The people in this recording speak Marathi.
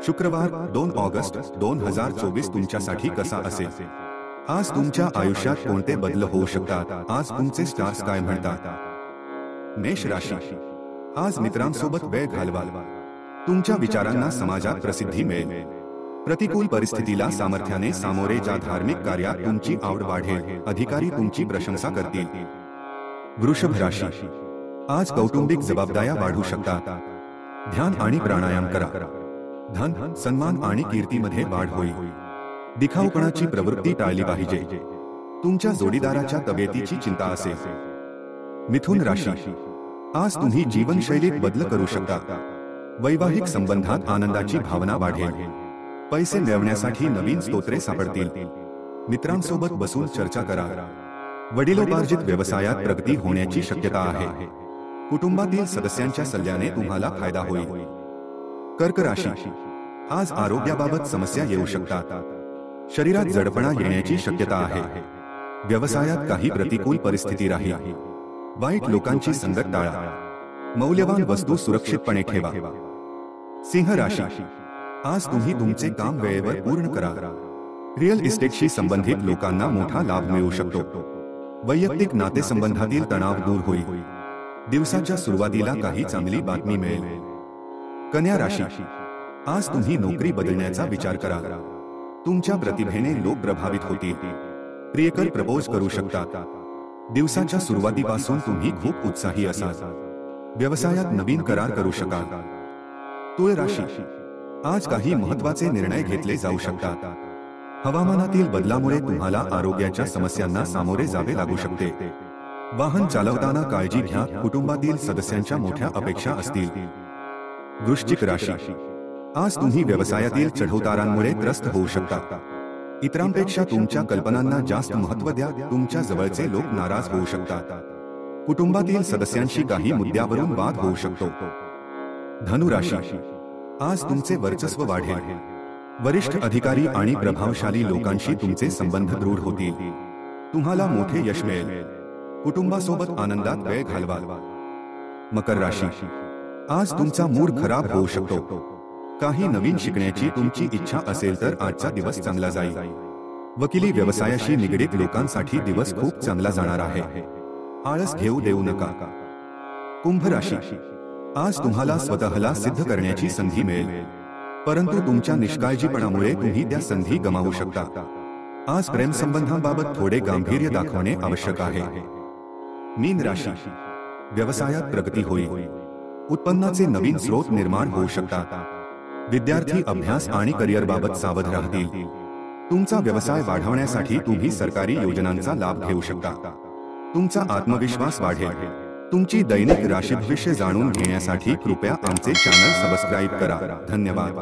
शुक्रवार 2 ऑगस्ट 2024 तुमच्यासाठी कसा असेल? आज तुमच्या आयुष्यात कोणते बदल होऊ शकतात? आज तुमचे स्टार्स काय म्हणतात? मेष राशी, आज मित्रांसोबत वेळ घालवा. तुमच्या विचारांना समाजात प्रसिद्धी मिळेल. प्रतिकूल परिस्थितीला सामर्थ्याने सामोरे जा. धार्मिक कार्यात तुमची आवड वाढेल. अधिकारी तुमची प्रशंसा करतील. वृषभ राशी, आज कौटुंबिक जबाबदाऱ्या वाढू शकतात. ध्यान आणि प्राणायाम करा. धन, सन्मान आणि कीर्तीमध्ये वाढ होईल. दिखाऊपणाची प्रवृत्ती टाळली पाहिजे. तुमच्या जोडीदाराच्या तब्येतीची चिंता असेल. मिथुन राशी, आज तुम्ही जीवनशैलीत बदल करू शकता. वैवाहिक संबंधात आनंदाची भावना वाढेल. पैसे मिळवण्यासाठी नवीन स्तोत्रे सापडतील. मित्रांसोबत बसून चर्चा करा. वडिलोपार्जित व्यवसायात प्रगती होण्याची शक्यता आहे. कुटुंबातील सदस्यांच्या सल्ल्याने तुम्हाला फायदा होईल. कर्क राशी, आज आरोग्याबाबत समस्या येऊ शकतात. शरीरात जडपणा येण्याची शक्यता आहे. व्यवसायात काही प्रतिकूल परिस्थिती राहील. वाईट लोकांची संगत टाळा. मौल्यवान वस्तू सुरक्षितपणे ठेवा. सिंह राशी, आज तुम्ही तुमचे काम वेळेवर पूर्ण करा. रिअल इस्टेटशी संबंधित लोकांना मोठा लाभ मिळू शकतो. वैयक्तिक नातेसंबंधातील तणाव दूर होईल. दिवसाच्या सुरुवातीला काही चांगली बातमी मिळेल. कन्या राशी, आज तुम्ही नोकरी बदलण्याचा विचार करा. तुमच्या प्रतिभेने लोक प्रभावित होतील. प्रियकर प्रपोज करू शकतात. दिवसाच्या सुरुवातीपासून तुम्ही खूप उत्साही असाल. व्यवसायात नवीन करार करू शकाल. तुळ राशी, आज काही महत्त्वाचे निर्णय घेतले जाऊ शकतात. हवामानातील बदलामुळे तुम्हाला आरोग्याच्या समस्यांना सामोरे जावे लागू शकते. वाहन चालवताना काळजी घ्या. कुटुंबातील सदस्यांच्या मोठ्या अपेक्षा असतील. वृश्चिक राशी, आज तुम्ही व्यवसायातील चढउतारांमुळे त्रस्त होऊ शकता. इतरांपेक्षा तुमच्या कल्पनांना जास्त महत्त्व द्या. तुमच्या जवळचे लोक नाराज होऊ शकतात. कुटुंबातील सदस्यांशी काही मुद्द्यावरून वाद होऊ शकतो. धनु राशी, आज तुमचे वर्चस्व वाढेल. वरिष्ठ अधिकारी आणि प्रभावशाली लोकांशी तुमचे संबंध दृढ होतील. तुम्हाला मोठे यश मिळेल. कुटुंबासोबत आनंदात वेळ घालवा. मकर राशी, आज तुमचा मूड खराब होऊ शकतो. काही नवीन शिकण्याची तुमची इच्छा असेल तर आजचा दिवस चांगला जाईल. वकिली व्यवसायाशी निगडीत लोकांसाठी दिवस खूप चांगला जाणार आहे. आळस घेऊ देऊ नका. कुंभ राशी, आज तुम्हाला स्वतःला सिद्ध करण्याची संधी मिळेल. परंतु तुमच्या निष्काळजीपणामुळे तुम्ही त्या संधी गमावू शकता. आज प्रेमसंबंधांबाबत थोडे गांभीर्य दाखवणे आवश्यक आहे. मीन राशी, व्यवसायात प्रगती होईल. उत्पन्नाचे नवीन स्रोत निर्माण होऊ शकतात. विद्यार्थी अभ्यास आणि करिअरबाबत सावध राहतील. तुमचा व्यवसाय वाढवण्यासाठी तुम्ही सरकारी योजनांचा लाभ घेऊ शकता. तुमचा आत्मविश्वास वाढेल. तुमची दैनिक राशी भविष्य जाणून घेण्यासाठी कृपया आमचे चॅनल सबस्क्राईब करा. धन्यवाद.